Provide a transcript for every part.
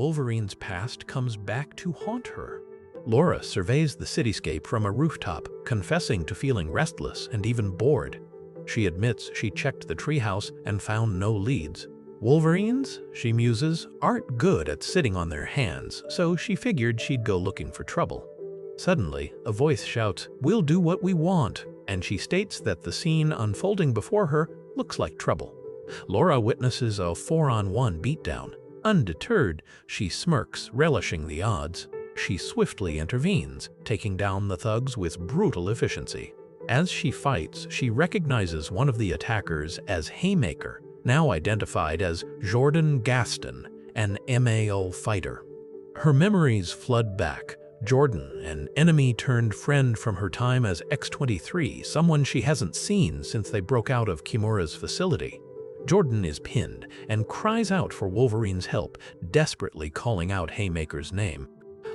Wolverine's past comes back to haunt her. Laura surveys the cityscape from a rooftop, confessing to feeling restless and even bored. She admits she checked the treehouse and found no leads. Wolverines, she muses, aren't good at sitting on their hands, so she figured she'd go looking for trouble. Suddenly, a voice shouts, "We'll do what we want," and she states that the scene unfolding before her looks like trouble. Laura witnesses a 4-on-1 beatdown. Undeterred, she smirks, relishing the odds. She swiftly intervenes, taking down the thugs with brutal efficiency. As she fights, she recognizes one of the attackers as Haymaker, now identified as Jordan Gaston, an MAO fighter. Her memories flood back. Jordan, an enemy-turned-friend from her time as X-23, someone she hasn't seen since they broke out of Kimura's facility. Jordan is pinned and cries out for Wolverine's help, desperately calling out Haymaker's name.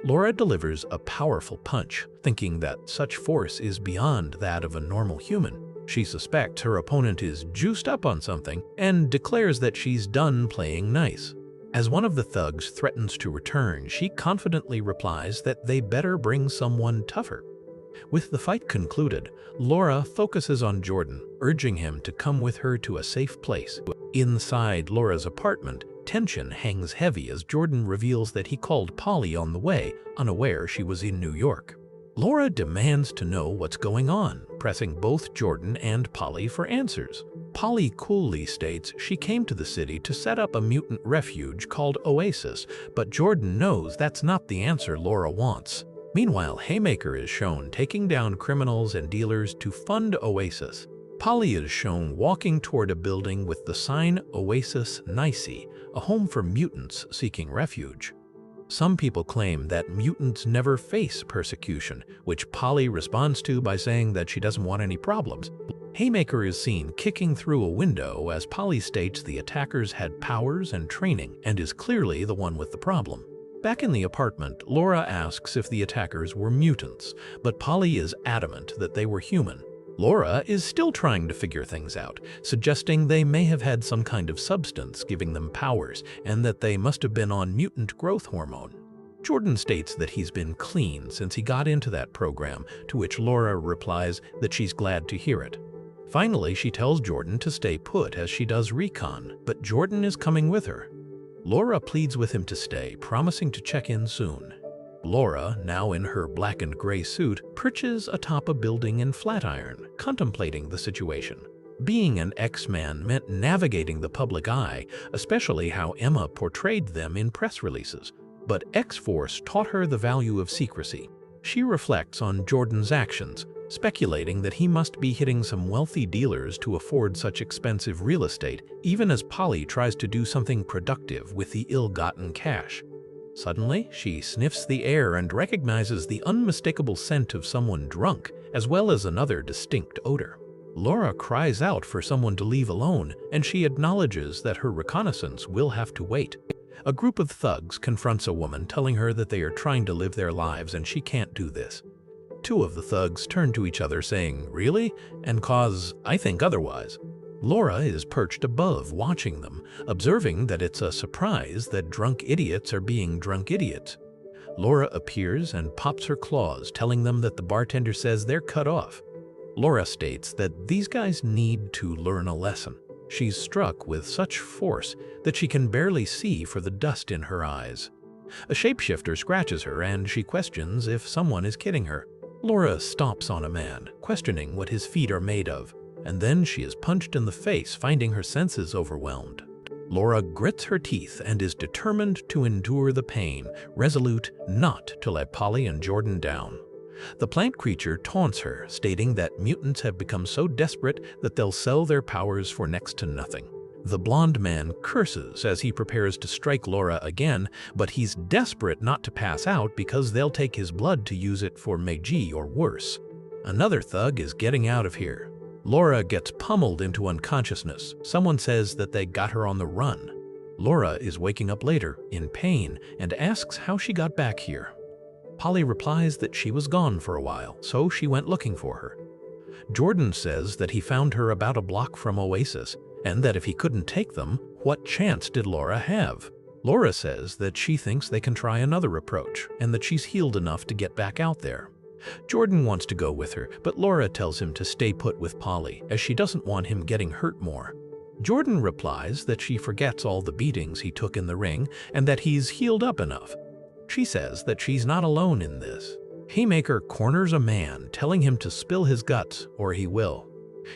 Laura delivers a powerful punch, thinking that such force is beyond that of a normal human. She suspects her opponent is juiced up on something and declares that she's done playing nice. As one of the thugs threatens to return, she confidently replies that they better bring someone tougher. With the fight concluded, Laura focuses on Jordan, urging him to come with her to a safe place. Inside Laura's apartment, tension hangs heavy as Jordan reveals that he called Polly on the way, unaware she was in New York. Laura demands to know what's going on, pressing both Jordan and Polly for answers. Polly coolly states she came to the city to set up a mutant refuge called Oasis, but Jordan knows that's not the answer Laura wants. Meanwhile, Haymaker is shown taking down criminals and dealers to fund Oasis. Polly is shown walking toward a building with the sign Oasis Nicey, a home for mutants seeking refuge. Some people claim that mutants never face persecution, which Polly responds to by saying that she doesn't want any problems. Haymaker is seen kicking through a window as Polly states the attackers had powers and training and is clearly the one with the problem. Back in the apartment, Laura asks if the attackers were mutants, but Polly is adamant that they were human. Laura is still trying to figure things out, suggesting they may have had some kind of substance giving them powers and that they must have been on mutant growth hormone. Jordan states that he's been clean since he got into that program, to which Laura replies that she's glad to hear it. Finally, she tells Jordan to stay put as she does recon, but Jordan is coming with her. Laura pleads with him to stay, promising to check in soon. Laura, now in her black and gray suit, perches atop a building in Flatiron, contemplating the situation. Being an X-Man meant navigating the public eye, especially how Emma portrayed them in press releases. But X-Force taught her the value of secrecy. She reflects on Jordan's actions, speculating that he must be hitting some wealthy dealers to afford such expensive real estate, even as Polly tries to do something productive with the ill-gotten cash. Suddenly, she sniffs the air and recognizes the unmistakable scent of someone drunk, as well as another distinct odor. Laura cries out for someone to leave alone, and she acknowledges that her reconnaissance will have to wait. A group of thugs confronts a woman, telling her that they are trying to live their lives and she can't do this. Two of the thugs turn to each other saying, "Really?" and cause, "I think otherwise." Laura is perched above, watching them, observing that it's a surprise that drunk idiots are being drunk idiots. Laura appears and pops her claws, telling them that the bartender says they're cut off. Laura states that these guys need to learn a lesson. She's struck with such force that she can barely see for the dust in her eyes. A shapeshifter scratches her and she questions if someone is kidding her. Laura stomps on a man, questioning what his feet are made of, and then she is punched in the face, finding her senses overwhelmed. Laura grits her teeth and is determined to endure the pain, resolute not to let Polly and Jordan down. The plant creature taunts her, stating that mutants have become so desperate that they'll sell their powers for next to nothing. The blonde man curses as he prepares to strike Laura again, but he's desperate not to pass out because they'll take his blood to use it for Meiji or worse. Another thug is getting out of here. Laura gets pummeled into unconsciousness. Someone says that they got her on the run. Laura is waking up later, in pain, and asks how she got back here. Polly replies that she was gone for a while, so she went looking for her. Jordan says that he found her about a block from Oasis, and that if he couldn't take them, what chance did Laura have? Laura says that she thinks they can try another approach and that she's healed enough to get back out there. Jordan wants to go with her, but Laura tells him to stay put with Polly as she doesn't want him getting hurt more. Jordan replies that she forgets all the beatings he took in the ring and that he's healed up enough. She says that she's not alone in this. Haymaker corners a man, telling him to spill his guts or he will.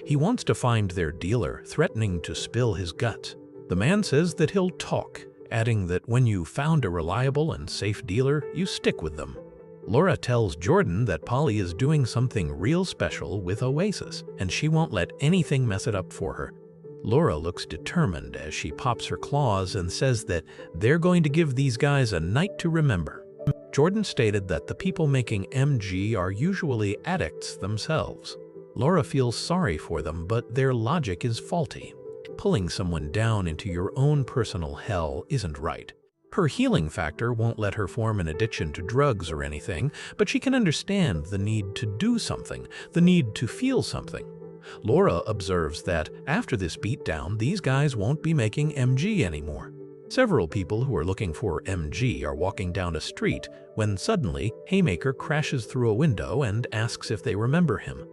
He wants to find their dealer, threatening to spill his guts. The man says that he'll talk, adding that when you found a reliable and safe dealer, you stick with them. Laura tells Jordan that Polly is doing something real special with Oasis, and she won't let anything mess it up for her. Laura looks determined as she pops her claws and says that they're going to give these guys a night to remember. Jordan stated that the people making MG are usually addicts themselves. Laura feels sorry for them, but their logic is faulty. Pulling someone down into your own personal hell isn't right. Her healing factor won't let her form an addiction to drugs or anything, but she can understand the need to do something, the need to feel something. Laura observes that after this beatdown, these guys won't be making MG anymore. Several people who are looking for MG are walking down a street when suddenly Haymaker crashes through a window and asks if they remember him.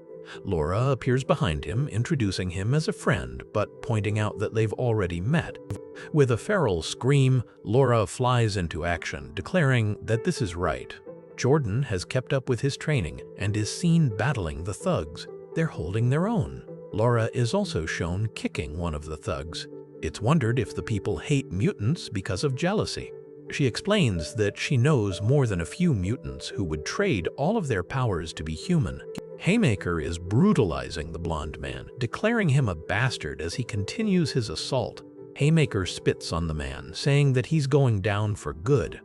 Laura appears behind him, introducing him as a friend, but pointing out that they've already met. With a feral scream, Laura flies into action, declaring that this is right. Jordan has kept up with his training and is seen battling the thugs. They're holding their own. Laura is also shown kicking one of the thugs. It's wondered if the people hate mutants because of jealousy. She explains that she knows more than a few mutants who would trade all of their powers to be human. Haymaker is brutalizing the blonde man, declaring him a bastard as he continues his assault. Haymaker spits on the man, saying that he's going down for good.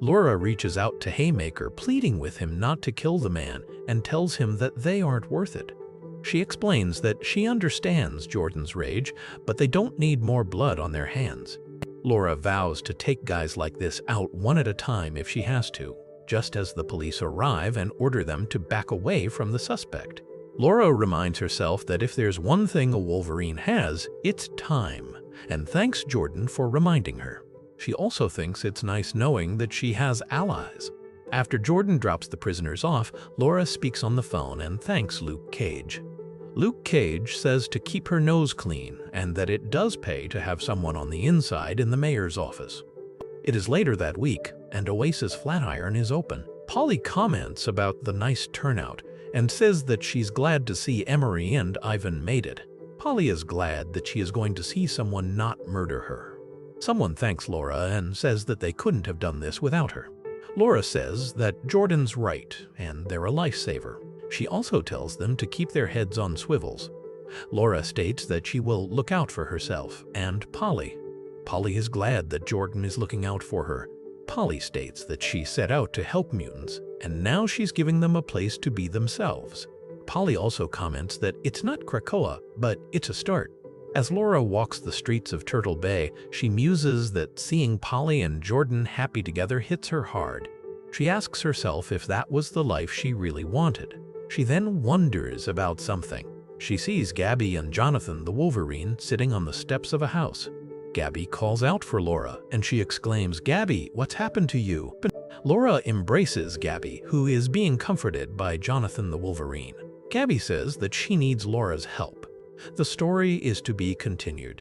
Laura reaches out to Haymaker, pleading with him not to kill the man, and tells him that they aren't worth it. She explains that she understands Jordan's rage, but they don't need more blood on their hands. Laura vows to take guys like this out one at a time if she has to, just as the police arrive and order them to back away from the suspect. Laura reminds herself that if there's one thing a Wolverine has, it's time, and thanks Jordan for reminding her. She also thinks it's nice knowing that she has allies. After Jordan drops the prisoners off, Laura speaks on the phone and thanks Luke Cage. Luke Cage says to keep her nose clean and that it does pay to have someone on the inside in the mayor's office. It is later that week, and Oasis Flatiron is open. Polly comments about the nice turnout and says that she's glad to see Emery and Ivan made it. Polly is glad that she is going to see someone not murder her. Someone thanks Laura and says that they couldn't have done this without her. Laura says that Jordan's right and they're a lifesaver. She also tells them to keep their heads on swivels. Laura states that she will look out for herself and Polly. Polly is glad that Jordan is looking out for her. Polly states that she set out to help mutants, and now she's giving them a place to be themselves. Polly also comments that it's not Krakoa, but it's a start. As Laura walks the streets of Turtle Bay, she muses that seeing Polly and Jordan happy together hits her hard. She asks herself if that was the life she really wanted. She then wonders about something. She sees Gabby and Jonathan the Wolverine sitting on the steps of a house. Gabby calls out for Laura, and she exclaims, "Gabby, what's happened to you?" But Laura embraces Gabby, who is being comforted by Jonathan the Wolverine. Gabby says that she needs Laura's help. The story is to be continued.